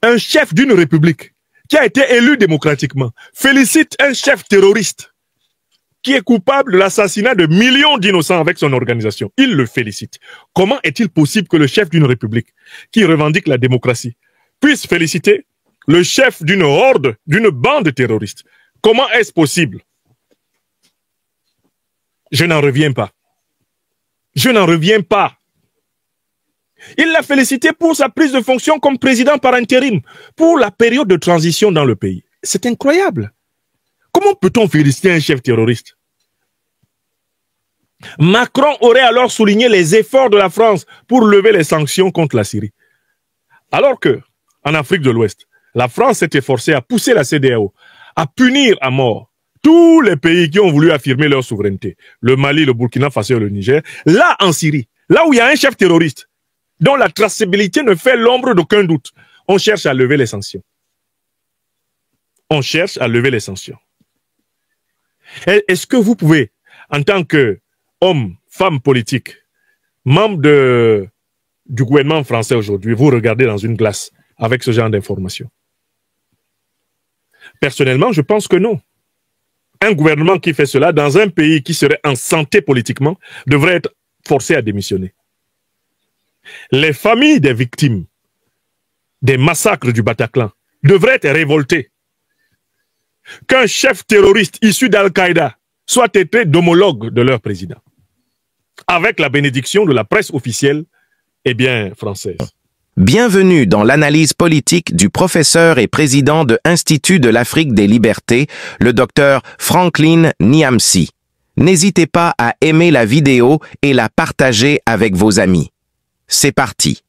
Un chef d'une république qui a été élu démocratiquement félicite un chef terroriste qui est coupable de l'assassinat de millions d'innocents avec son organisation. Il le félicite. Comment est-il possible que le chef d'une république qui revendique la démocratie puisse féliciter le chef d'une horde, d'une bande terroriste? Comment est-ce possible? Je n'en reviens pas. Je n'en reviens pas. Il l'a félicité pour sa prise de fonction comme président par intérim, pour la période de transition dans le pays. C'est incroyable. Comment peut-on féliciter un chef terroriste? Macron aurait alors souligné les efforts de la France pour lever les sanctions contre la Syrie. Alors que, en Afrique de l'Ouest, la France s'est efforcée à pousser la CEDEAO à punir à mort tous les pays qui ont voulu affirmer leur souveraineté. Le Mali, le Burkina Faso et le Niger. Là, en Syrie, là où il y a un chef terroriste, dont la traçabilité ne fait l'ombre d'aucun doute, on cherche à lever les sanctions. On cherche à lever les sanctions. Est-ce que vous pouvez, en tant qu'homme, femme politique, membre du gouvernement français aujourd'hui, vous regarder dans une glace avec ce genre d'informations? Personnellement, je pense que non. Un gouvernement qui fait cela dans un pays qui serait en santé politiquement devrait être forcé à démissionner. Les familles des victimes des massacres du Bataclan devraient être révoltées. Qu'un chef terroriste issu d'Al-Qaïda soit traité d'homologue de leur président, avec la bénédiction de la presse officielle, française. Bienvenue dans l'analyse politique du professeur et président de l'Institut de l'Afrique des Libertés, le docteur Franklin Nyamsi. N'hésitez pas à aimer la vidéo et la partager avec vos amis. C'est parti.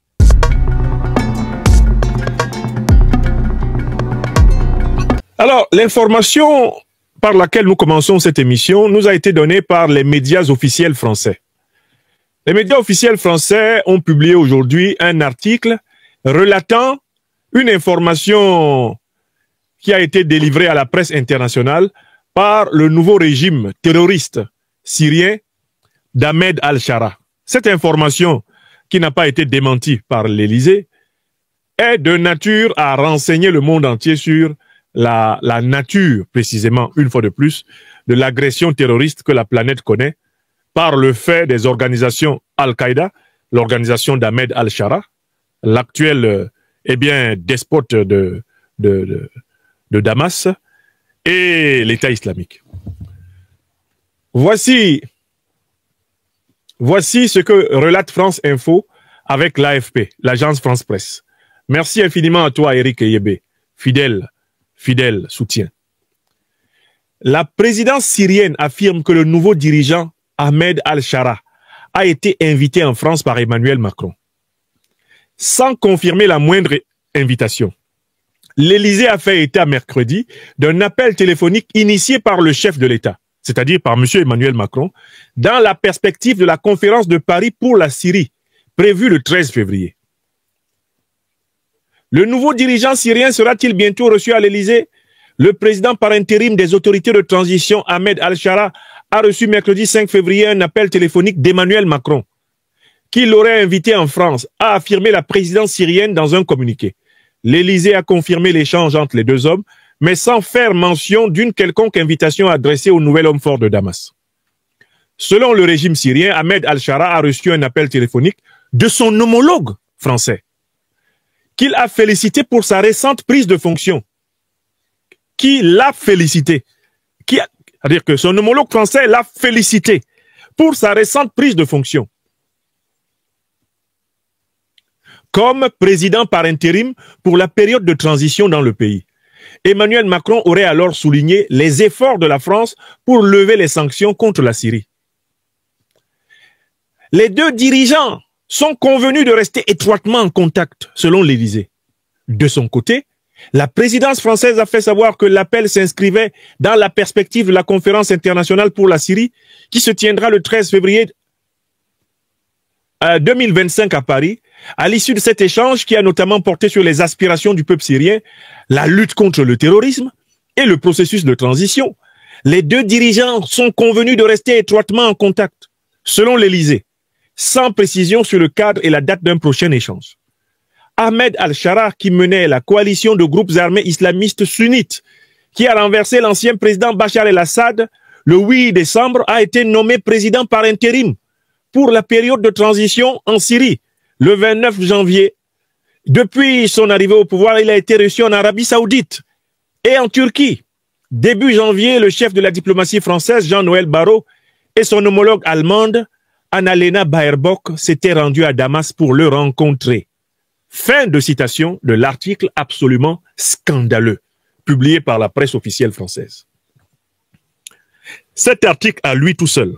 Alors, l'information par laquelle nous commençons cette émission nous a été donnée par les médias officiels français. Les médias officiels français ont publié aujourd'hui un article relatant une information qui a été délivrée à la presse internationale par le nouveau régime terroriste syrien d'Ahmed al-Shara. Cette information, qui n'a pas été démentie par l'Élysée, est de nature à renseigner le monde entier sur la nature, précisément, une fois de plus, de l'agression terroriste que la planète connaît par le fait des organisations Al-Qaïda, l'organisation d'Ahmed al-Shara, l'actuel despote de Damas, et l'État islamique. Voici ce que relate France Info avec l'AFP, l'agence France Presse. Merci infiniment à toi, Eric Eyebe, fidèle soutien. La présidence syrienne affirme que le nouveau dirigeant Ahmed al-Shara a été invité en France par Emmanuel Macron. Sans confirmer la moindre invitation, l'Élysée a fait état mercredi d'un appel téléphonique initié par le chef de l'État, c'est-à-dire par M. Emmanuel Macron, dans la perspective de la conférence de Paris pour la Syrie, prévue le 13 février. Le nouveau dirigeant syrien sera-t-il bientôt reçu à l'Élysée? Le président par intérim des autorités de transition, Ahmed al-Shara, a reçu mercredi 5 février un appel téléphonique d'Emmanuel Macron, qui l'aurait invité en France, a affirmé la présidence syrienne dans un communiqué. L'Élysée a confirmé l'échange entre les deux hommes, mais sans faire mention d'une quelconque invitation adressée au nouvel homme fort de Damas. Selon le régime syrien, Ahmed al-Shara a reçu un appel téléphonique de son homologue français, qu'il a félicité pour sa récente prise de fonction. Qui l'a félicité. C'est-à-dire que son homologue français l'a félicité pour sa récente prise de fonction. Comme président par intérim pour la période de transition dans le pays. Emmanuel Macron aurait alors souligné les efforts de la France pour lever les sanctions contre la Syrie. Les deux dirigeants sont convenus de rester étroitement en contact, selon l'Élysée. De son côté, la présidence française a fait savoir que l'appel s'inscrivait dans la perspective de la conférence internationale pour la Syrie, qui se tiendra le 13 février 2025 à Paris, à l'issue de cet échange qui a notamment porté sur les aspirations du peuple syrien, la lutte contre le terrorisme et le processus de transition. Les deux dirigeants sont convenus de rester étroitement en contact, selon l'Élysée, sans précision sur le cadre et la date d'un prochain échange. Ahmed al-Shara qui menait la coalition de groupes armés islamistes sunnites, qui a renversé l'ancien président Bachar el-Assad le 8 décembre, a été nommé président par intérim pour la période de transition en Syrie, le 29 janvier. Depuis son arrivée au pouvoir, il a été reçu en Arabie Saoudite et en Turquie. Début janvier, le chef de la diplomatie française, Jean-Noël Barrot, et son homologue allemande, Annalena Baerbock, s'étaient rendus à Damas pour le rencontrer. Fin de citation de l'article absolument scandaleux, publié par la presse officielle française. Cet article, à lui tout seul,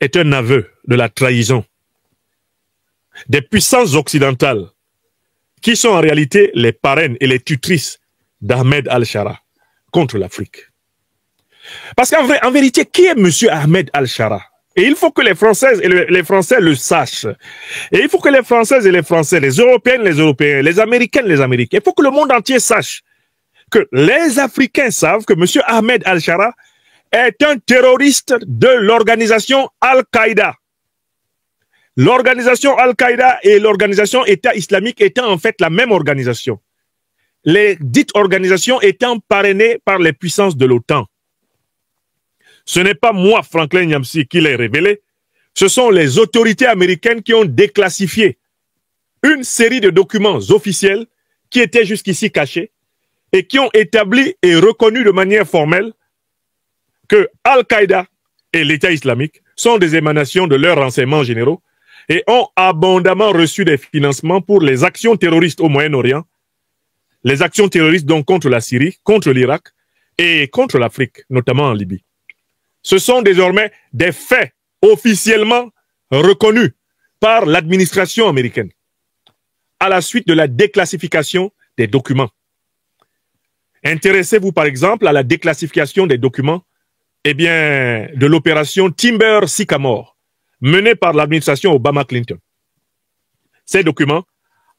est un aveu de la trahison des puissances occidentales qui sont en réalité les parraines et les tutrices d'Ahmed al-Shara contre l'Afrique. Parce qu'en vérité, qui est M. Ahmed al-Shara? Et il faut que les Françaises et les Français le sachent. Et il faut que les Françaises et les Français, les Européennes, les Européens, les Américaines, les Américains, il faut que le monde entier sache que les Africains savent que M. Ahmed al-Shara est un terroriste de l'organisation Al-Qaïda. L'organisation Al-Qaïda et l'organisation État islamique étant en fait la même organisation. Les dites organisations étant parrainées par les puissances de l'OTAN. Ce n'est pas moi, Franklin Nyamsi, qui l'ai révélé. Ce sont les autorités américaines qui ont déclassifié une série de documents officiels qui étaient jusqu'ici cachés et qui ont établi et reconnu de manière formelle que Al-Qaïda et l'État islamique sont des émanations de leurs renseignements généraux et ont abondamment reçu des financements pour les actions terroristes au Moyen-Orient, les actions terroristes donc contre la Syrie, contre l'Irak et contre l'Afrique, notamment en Libye. Ce sont désormais des faits officiellement reconnus par l'administration américaine à la suite de la déclassification des documents. Intéressez-vous par exemple à la déclassification des documents de l'opération Timber Sycamore menée par l'administration Obama-Clinton. Ces documents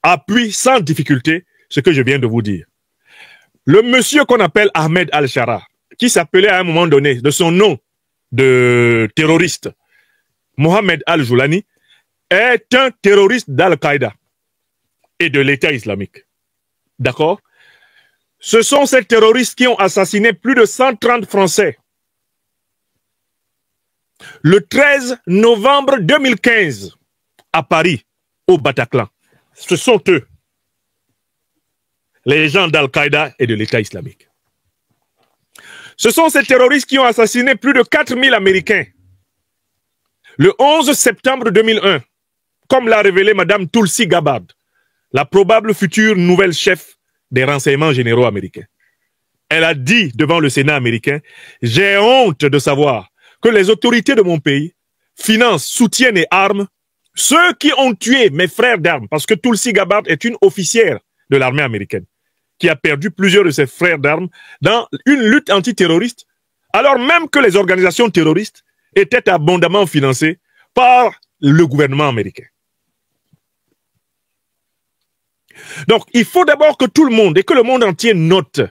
appuient sans difficulté ce que je viens de vous dire. Le monsieur qu'on appelle Ahmed al-Shara, qui s'appelait à un moment donné de son nom de terroriste, Mohamed al-Joulani, est un terroriste d'Al-Qaïda et de l'État islamique. D'accord? Ce sont ces terroristes qui ont assassiné plus de 130 Français. Le 13 novembre 2015, à Paris, au Bataclan. Ce sont eux, les gens d'Al-Qaïda et de l'État islamique. Ce sont ces terroristes qui ont assassiné plus de 4000 Américains. Le 11 septembre 2001, comme l'a révélé Mme Tulsi Gabbard, la probable future nouvelle chef des renseignements généraux américains. Elle a dit devant le Sénat américain, « J'ai honte de savoir que les autorités de mon pays financent, soutiennent et arment ceux qui ont tué mes frères d'armes. » Parce que Tulsi Gabbard est une officière de l'armée américaine qui a perdu plusieurs de ses frères d'armes dans une lutte antiterroriste, alors même que les organisations terroristes étaient abondamment financées par le gouvernement américain. Donc, il faut d'abord que tout le monde et que le monde entier note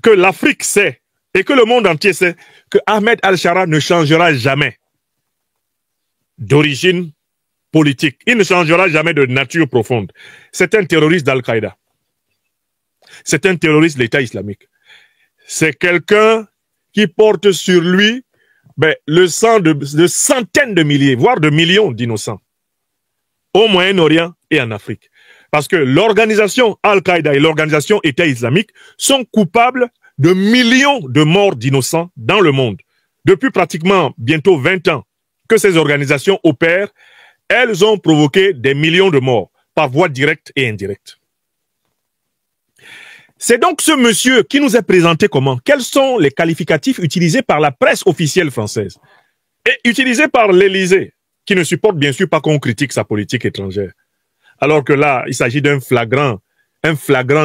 que l'Afrique sait et que le monde entier sait que Ahmed al-Shara ne changera jamais d'origine politique. Il ne changera jamais de nature profonde. C'est un terroriste d'Al-Qaïda. C'est un terroriste de l'État islamique. C'est quelqu'un qui porte sur lui le sang de centaines de milliers, voire de millions d'innocents au Moyen-Orient et en Afrique. Parce que l'organisation Al-Qaïda et l'organisation État islamique sont coupables de millions de morts d'innocents dans le monde. Depuis pratiquement bientôt 20 ans que ces organisations opèrent, elles ont provoqué des millions de morts par voie directe et indirecte. C'est donc ce monsieur qui nous est présenté comment? Quels sont les qualificatifs utilisés par la presse officielle française et utilisés par l'Élysée, qui ne supporte bien sûr pas qu'on critique sa politique étrangère? Alors que là, il s'agit d'un flagrant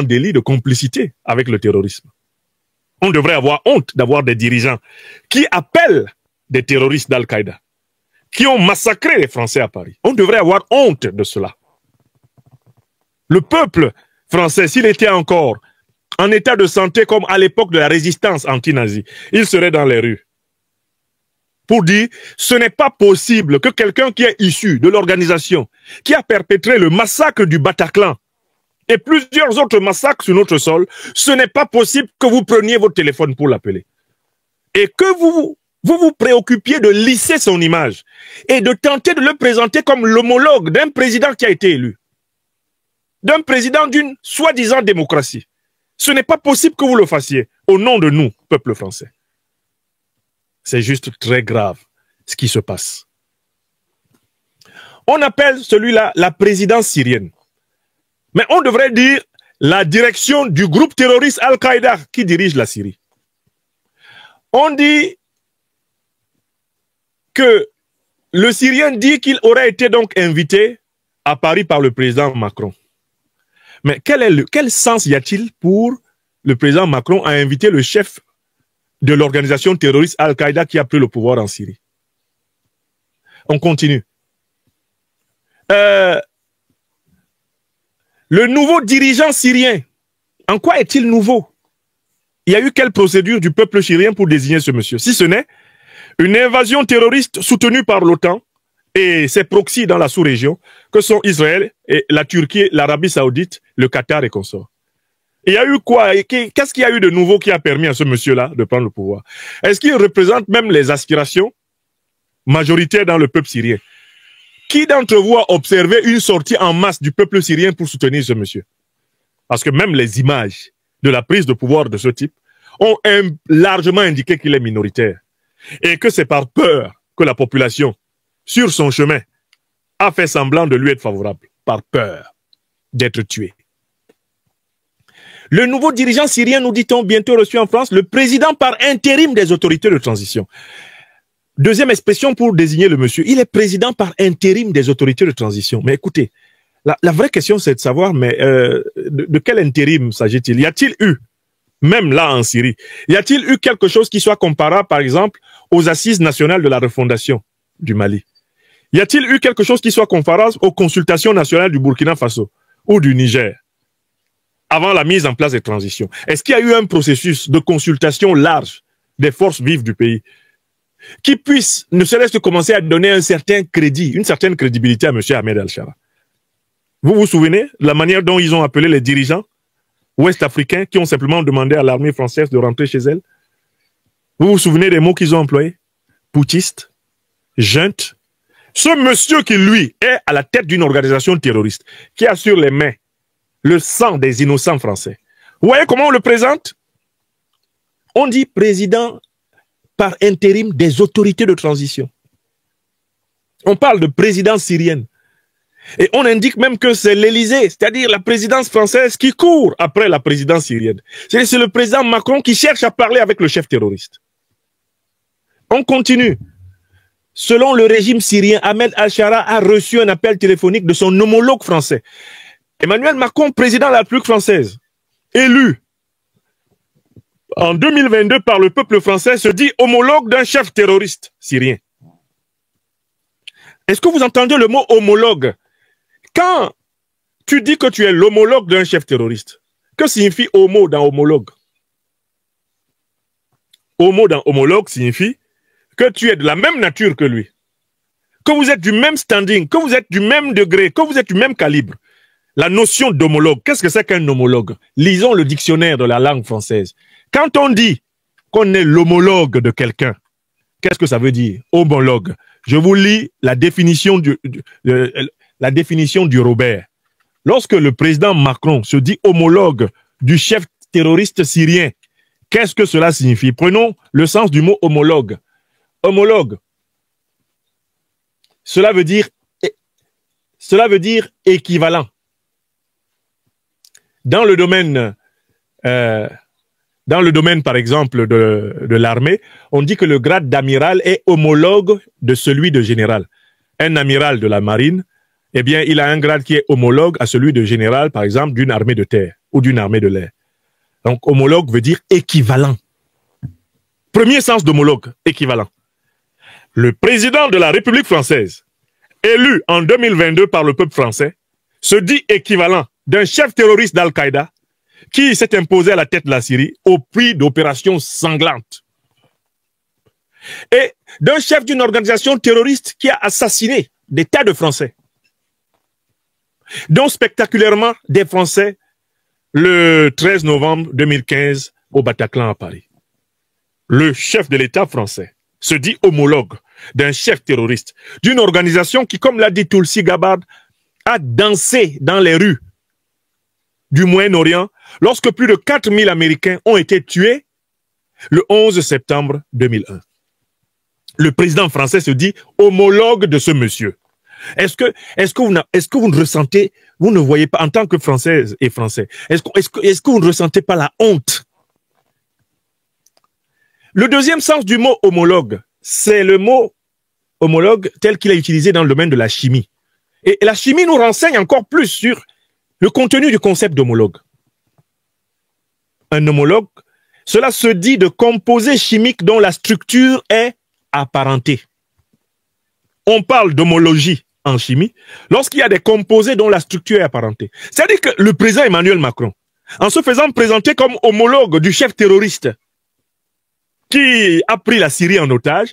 délit de complicité avec le terrorisme. On devrait avoir honte d'avoir des dirigeants qui appellent des terroristes d'Al-Qaïda, qui ont massacré les Français à Paris. On devrait avoir honte de cela. Le peuple français, s'il était encore en état de santé comme à l'époque de la résistance anti-nazie, il serait dans les rues pour dire ce n'est pas possible que quelqu'un qui est issu de l'organisation qui a perpétré le massacre du Bataclan et plusieurs autres massacres sur notre sol, ce n'est pas possible que vous preniez votre téléphone pour l'appeler. Et que vous préoccupiez de lisser son image et de tenter de le présenter comme l'homologue d'un président qui a été élu, d'un président d'une soi-disant démocratie. Ce n'est pas possible que vous le fassiez au nom de nous, peuple français. C'est juste très grave ce qui se passe. On appelle celui-là la présidence syrienne. Mais on devrait dire la direction du groupe terroriste Al-Qaïda qui dirige la Syrie. On dit que le Syrien dit qu'il aurait été donc invité à Paris par le président Macron. Mais quel sens y a-t-il pour le président Macron à inviter le chef de l'organisation terroriste Al-Qaïda qui a pris le pouvoir en Syrie? On continue. Le nouveau dirigeant syrien, en quoi est-il nouveau? Il y a eu quelle procédure du peuple syrien pour désigner ce monsieur? Si ce n'est une invasion terroriste soutenue par l'OTAN et ses proxys dans la sous-région, que sont Israël, et la Turquie, l'Arabie Saoudite, le Qatar et consorts. Il y a eu quoi? Qu'est-ce qu'il y a eu de nouveau qui a permis à ce monsieur-là de prendre le pouvoir? Est-ce qu'il représente même les aspirations majoritaires dans le peuple syrien? Qui d'entre vous a observé une sortie en masse du peuple syrien pour soutenir ce monsieur? Parce que même les images de la prise de pouvoir de ce type ont largement indiqué qu'il est minoritaire. Et que c'est par peur que la population, sur son chemin, a fait semblant de lui être favorable. Par peur d'être tué. Le nouveau dirigeant syrien, nous dit-on, bientôt reçu en France, le président par intérim des autorités de transition. Deuxième expression pour désigner le monsieur, il est président par intérim des autorités de transition. Mais écoutez, la vraie question c'est de savoir, mais de quel intérim s'agit-il? Y a-t-il eu, même là en Syrie, y a-t-il eu quelque chose qui soit comparable, par exemple, aux assises nationales de la refondation du Mali? Y a-t-il eu quelque chose qui soit comparable aux consultations nationales du Burkina Faso ou du Niger avant la mise en place des transitions? Est-ce qu'il y a eu un processus de consultation large des forces vives du pays qui puisse, ne serait-ce que commencer à donner un certain crédit, une certaine crédibilité à M. Ahmed Al-Shara? Vous vous souvenez de la manière dont ils ont appelé les dirigeants ouest-africains qui ont simplement demandé à l'armée française de rentrer chez elle? Vous vous souvenez des mots qu'ils ont employés? Putschiste, junte. Ce monsieur qui, lui, est à la tête d'une organisation terroriste, qui a sur les mains le sang des innocents français. Vous voyez comment on le présente? On dit président par intérim des autorités de transition. On parle de présidence syrienne. Et on indique même que c'est l'Élysée, c'est-à-dire la présidence française qui court après la présidence syrienne. C'est le président Macron qui cherche à parler avec le chef terroriste. On continue. Selon le régime syrien, Ahmed Al-Shara a reçu un appel téléphonique de son homologue français. Emmanuel Macron, président de la République française, élu en 2022 par le peuple français, se dit homologue d'un chef terroriste syrien. Est-ce que vous entendez le mot homologue? Quand tu dis que tu es l'homologue d'un chef terroriste, que signifie homo dans homologue? Homo dans homologue signifie que tu es de la même nature que lui, que vous êtes du même standing, que vous êtes du même degré, que vous êtes du même calibre. La notion d'homologue, qu'est-ce que c'est qu'un homologue? Lisons le dictionnaire de la langue française. Quand on dit qu'on est l'homologue de quelqu'un, qu'est-ce que ça veut dire? Homologue. Je vous lis la définition du Robert. Lorsque le président Macron se dit homologue du chef terroriste syrien, qu'est-ce que cela signifie? Prenons le sens du mot homologue. Homologue. Cela veut dire équivalent. Dans le domaine, par exemple, de l'armée, on dit que le grade d'amiral est homologue de celui de général. Un amiral de la marine, eh bien, il a un grade qui est homologue à celui de général, par exemple, d'une armée de terre ou d'une armée de l'air. Donc, homologue veut dire équivalent. Premier sens d'homologue, équivalent. Le président de la République française, élu en 2022 par le peuple français, se dit équivalent d'un chef terroriste d'Al-Qaïda qui s'est imposé à la tête de la Syrie au prix d'opérations sanglantes. Et d'un chef d'une organisation terroriste qui a assassiné des tas de Français. dont spectaculairement des Français le 13 novembre 2015 au Bataclan à Paris. Le chef de l'État français se dit homologue d'un chef terroriste, d'une organisation qui, comme l'a dit Tulsi Gabbard, a dansé dans les rues du Moyen-Orient lorsque plus de 4000 Américains ont été tués le 11 septembre 2001. Le président français se dit homologue de ce monsieur. Est-ce que vous ne ressentez, vous ne voyez pas, en tant que Françaises et Français, est-ce que vous ne ressentez pas la honte? Le deuxième sens du mot homologue, c'est le mot homologue tel qu'il est utilisé dans le domaine de la chimie. Et la chimie nous renseigne encore plus sur le contenu du concept d'homologue. Un homologue, cela se dit de composés chimiques dont la structure est apparentée. On parle d'homologie en chimie lorsqu'il y a des composés dont la structure est apparentée. C'est-à-dire que le président Emmanuel Macron, en se faisant présenter comme homologue du chef terroriste qui a pris la Syrie en otage,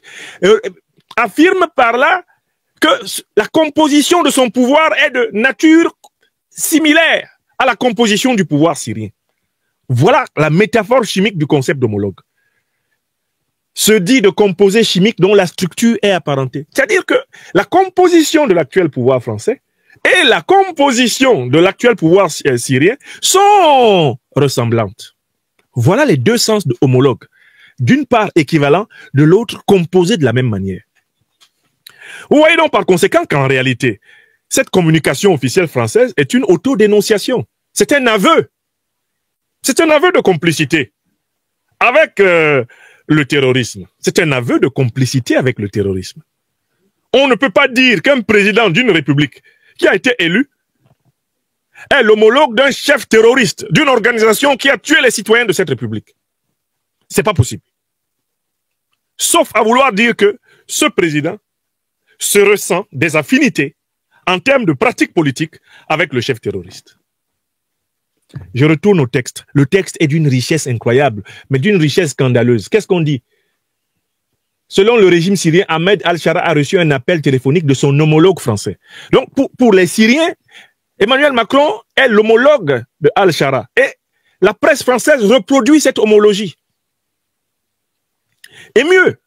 affirme par là que la composition de son pouvoir est de nature similaire à la composition du pouvoir syrien. Voilà la métaphore chimique du concept d'homologue. Se dit de composés chimiques dont la structure est apparentée. C'est-à-dire que la composition de l'actuel pouvoir français et la composition de l'actuel pouvoir syrien sont ressemblantes. Voilà les deux sens de homologue. D'une part équivalent, de l'autre composé de la même manière. Vous voyez donc par conséquent qu'en réalité, cette communication officielle française est une autodénonciation. C'est un aveu. C'est un aveu de complicité avec le terrorisme. C'est un aveu de complicité avec le terrorisme. On ne peut pas dire qu'un président d'une république qui a été élu est l'homologue d'un chef terroriste, d'une organisation qui a tué les citoyens de cette république. C'est pas possible. Sauf à vouloir dire que ce président se ressent des affinités en termes de pratique politique avec le chef terroriste. Je retourne au texte. Le texte est d'une richesse incroyable, mais d'une richesse scandaleuse. Qu'est-ce qu'on dit? Selon le régime syrien, Ahmed al-Shara a reçu un appel téléphonique de son homologue français. Donc, pour les Syriens, Emmanuel Macron est l'homologue de al-Shara. Et la presse française reproduit cette homologie. Et mieux,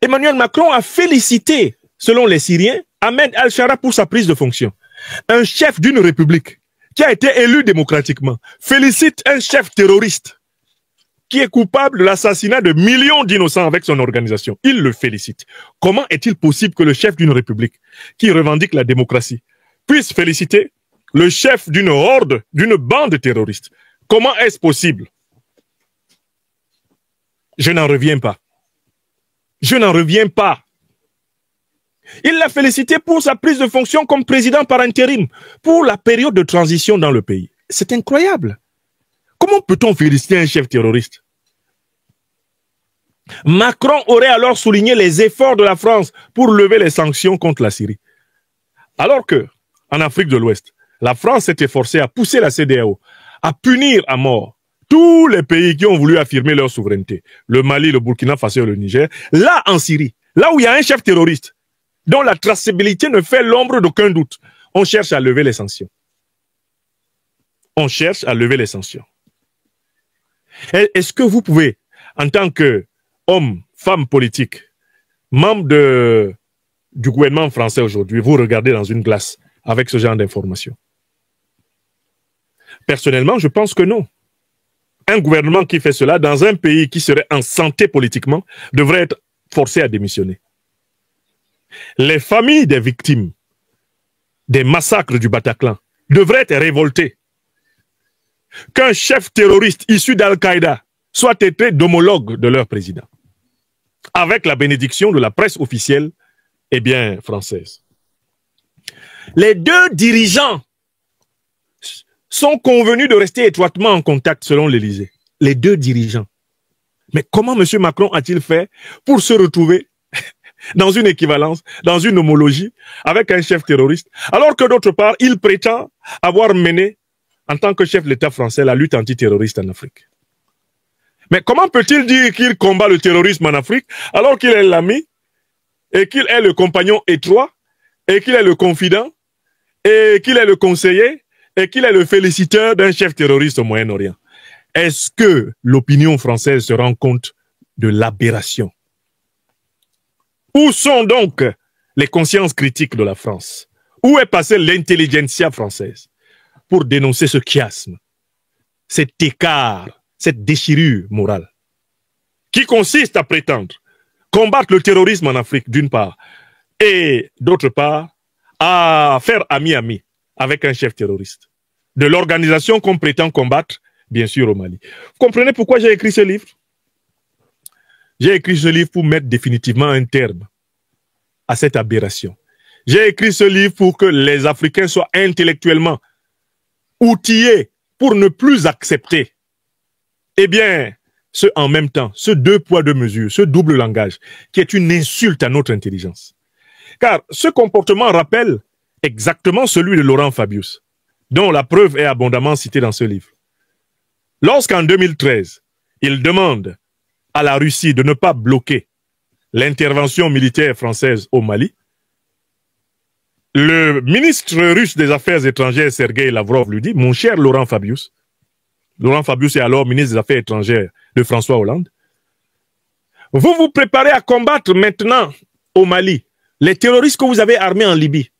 Emmanuel Macron a félicité, selon les Syriens, Ahmed al-Shara pour sa prise de fonction. Un chef d'une république qui a été élu démocratiquement félicite un chef terroriste qui est coupable de l'assassinat de millions d'innocents avec son organisation. Il le félicite. Comment est-il possible que le chef d'une république qui revendique la démocratie puisse féliciter le chef d'une horde, d'une bande terroriste? Comment est-ce possible? Je n'en reviens pas. Je n'en reviens pas. Il l'a félicité pour sa prise de fonction comme président par intérim, pour la période de transition dans le pays. C'est incroyable. Comment peut-on féliciter un chef terroriste? Macron aurait alors souligné les efforts de la France pour lever les sanctions contre la Syrie. Alors que, en Afrique de l'Ouest, la France s'est efforcée à pousser la CEDEAO, à punir à mort tous les pays qui ont voulu affirmer leur souveraineté. Le Mali, le Burkina Faso et le Niger. Là, en Syrie, là où il y a un chef terroriste, dont la traçabilité ne fait l'ombre d'aucun doute, on cherche à lever les sanctions. On cherche à lever les sanctions. Est-ce que vous pouvez, en tant qu'homme, femme politique, membre du gouvernement français aujourd'hui, vous regarder dans une glace avec ce genre d'informations? Personnellement, je pense que non. Un gouvernement qui fait cela dans un pays qui serait en santé politiquement devrait être forcé à démissionner. Les familles des victimes des massacres du Bataclan devraient être révoltées. Qu'un chef terroriste issu d'Al-Qaïda soit traité d'homologue de leur président, avec la bénédiction de la presse officielle, eh bien, française. Les deux dirigeants sont convenus de rester étroitement en contact selon l'Élysée. Les deux dirigeants. Mais comment M. Macron a-t-il fait pour se retrouver dans une équivalence, dans une homologie avec un chef terroriste, alors que d'autre part, il prétend avoir mené, en tant que chef de l'État français, la lutte antiterroriste en Afrique? Mais comment peut-il dire qu'il combat le terrorisme en Afrique alors qu'il est l'ami et qu'il est le compagnon étroit et qu'il est le confident et qu'il est le conseiller et qu'il est le féliciteur d'un chef terroriste au Moyen-Orient. Est-ce que l'opinion française se rend compte de l'aberration? Où sont donc les consciences critiques de la France? Où est passée l'intelligentsia française pour dénoncer ce chiasme, cet écart, cette déchirure morale qui consiste à prétendre combattre le terrorisme en Afrique d'une part et d'autre part à faire ami-ami avec un chef terroriste de l'organisation qu'on prétend combattre, bien sûr, au Mali. Vous comprenez pourquoi j'ai écrit ce livre? J'ai écrit ce livre pour mettre définitivement un terme à cette aberration. J'ai écrit ce livre pour que les Africains soient intellectuellement outillés pour ne plus accepter, eh bien, ce en même temps, ce deux poids, deux mesures, ce double langage, qui est une insulte à notre intelligence. Car ce comportement rappelle exactement celui de Laurent Fabius, dont la preuve est abondamment citée dans ce livre. Lorsqu'en 2013, il demande à la Russie de ne pas bloquer l'intervention militaire française au Mali, le ministre russe des Affaires étrangères, Sergueï Lavrov, lui dit, mon cher Laurent Fabius est alors ministre des Affaires étrangères de François Hollande, vous vous préparez à combattre maintenant au Mali les terroristes que vous avez armés en Libye.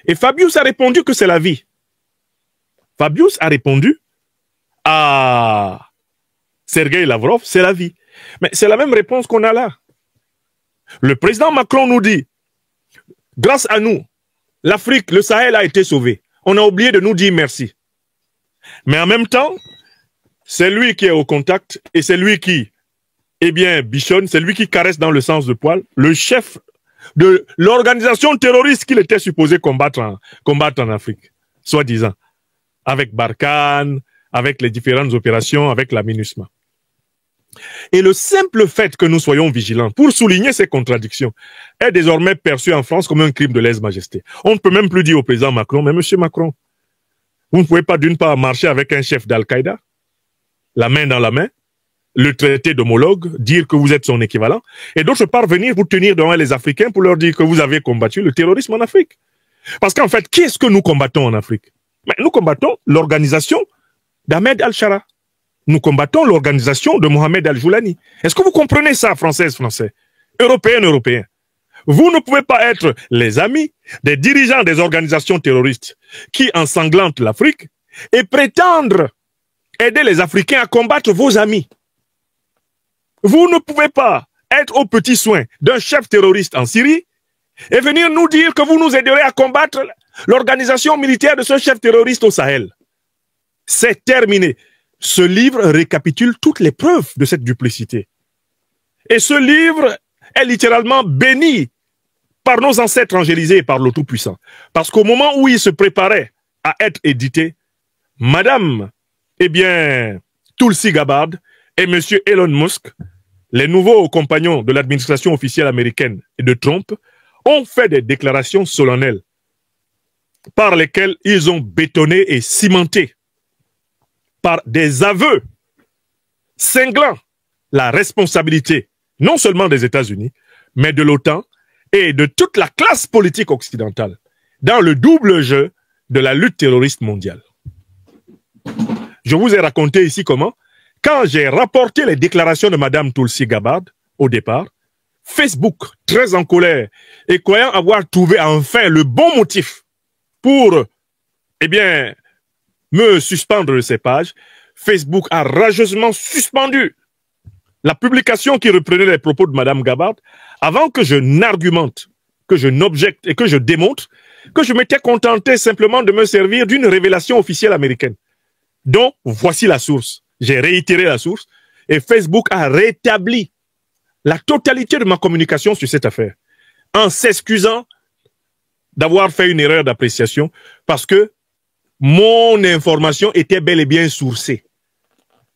Et Fabius a répondu que c'est la vie. Fabius a répondu à Sergueï Lavrov, c'est la vie. Mais c'est la même réponse qu'on a là. Le président Macron nous dit, grâce à nous, l'Afrique, le Sahel a été sauvé. On a oublié de nous dire merci. Mais en même temps, c'est lui qui est au contact et c'est lui qui, eh bien, bichonne, c'est lui qui caresse dans le sens de poil le chef de l'organisation terroriste qu'il était supposé combattre en Afrique, soi-disant, avec Barkhane, avec les différentes opérations, avec la MINUSMA. Et le simple fait que nous soyons vigilants pour souligner ces contradictions est désormais perçu en France comme un crime de lèse-majesté. On ne peut même plus dire au président Macron, mais monsieur Macron, vous ne pouvez pas d'une part marcher avec un chef d'Al-Qaïda, la main dans la main, le traiter d'homologue, dire que vous êtes son équivalent, et d'autre part venir vous tenir devant les Africains pour leur dire que vous avez combattu le terrorisme en Afrique. Parce qu'en fait, qui est-ce que nous combattons en Afrique? Mais nous combattons l'organisation d'Ahmed Al-Shara. Nous combattons l'organisation de Mohamed Al-Joulani. Est-ce que vous comprenez ça, Françaises, Français, Européennes, Européens? Vous ne pouvez pas être les amis des dirigeants des organisations terroristes qui ensanglantent l'Afrique et prétendre aider les Africains à combattre vos amis. Vous ne pouvez pas être aux petits soins d'un chef terroriste en Syrie et venir nous dire que vous nous aiderez à combattre l'organisation militaire de ce chef terroriste au Sahel. C'est terminé. Ce livre récapitule toutes les preuves de cette duplicité. Et ce livre est littéralement béni par nos ancêtres angélisés et par le Tout-Puissant. Parce qu'au moment où il se préparait à être édité, Madame, eh bien, Tulsi Gabbard et Monsieur Elon Musk, les nouveaux compagnons de l'administration officielle américaine et de Trump, ont fait des déclarations solennelles par lesquelles ils ont bétonné et cimenté par des aveux cinglants la responsabilité non seulement des États-Unis, mais de l'OTAN et de toute la classe politique occidentale dans le double jeu de la lutte terroriste mondiale. Je vous ai raconté ici comment, quand j'ai rapporté les déclarations de Madame Tulsi Gabbard au départ, Facebook, très en colère et croyant avoir trouvé enfin le bon motif pour, eh bien, me suspendre de ces pages, Facebook a rageusement suspendu la publication qui reprenait les propos de Madame Gabbard avant que je n'argumente, que je n'objecte et que je démontre que je m'étais contenté simplement de me servir d'une révélation officielle américaine, dont voici la source. J'ai réitéré la source et Facebook a rétabli la totalité de ma communication sur cette affaire en s'excusant d'avoir fait une erreur d'appréciation parce que mon information était bel et bien sourcée.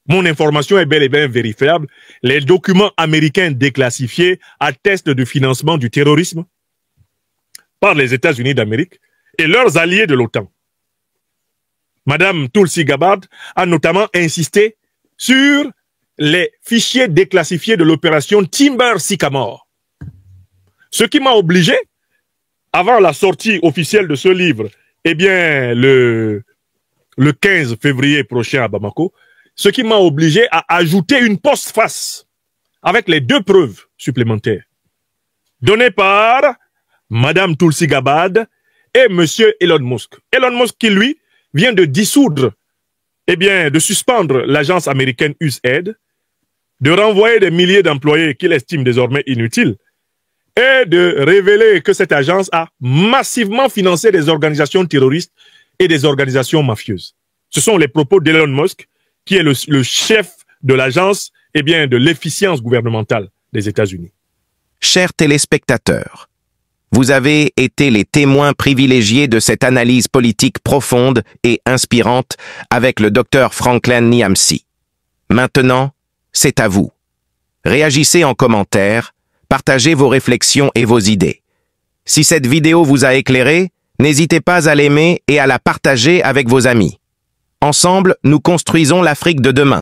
Mon information est bel et bien vérifiable. Les documents américains déclassifiés attestent du financement du terrorisme par les États-Unis d'Amérique et leurs alliés de l'OTAN. Madame Tulsi Gabbard a notamment insisté sur les fichiers déclassifiés de l'opération Timber Sycamore. Ce qui m'a obligé, avant la sortie officielle de ce livre, eh bien, le 15 février prochain à Bamako, ce qui m'a obligé à ajouter une postface avec les 2 preuves supplémentaires données par Madame Tulsi Gabbard et Monsieur Elon Musk. Elon Musk qui, lui, vient de dissoudre, eh bien, de suspendre l'agence américaine USAID, de renvoyer des milliers d'employés qu'il estime désormais inutiles, et de révéler que cette agence a massivement financé des organisations terroristes et des organisations mafieuses. Ce sont les propos d'Elon Musk, qui est le chef de l'agence, eh bien, de l'efficience gouvernementale des États-Unis. Chers téléspectateurs, vous avez été les témoins privilégiés de cette analyse politique profonde et inspirante avec le Dr Franklin Nyamsi. Maintenant, c'est à vous. Réagissez en commentaire, partagez vos réflexions et vos idées. Si cette vidéo vous a éclairé, n'hésitez pas à l'aimer et à la partager avec vos amis. Ensemble, nous construisons l'Afrique de demain.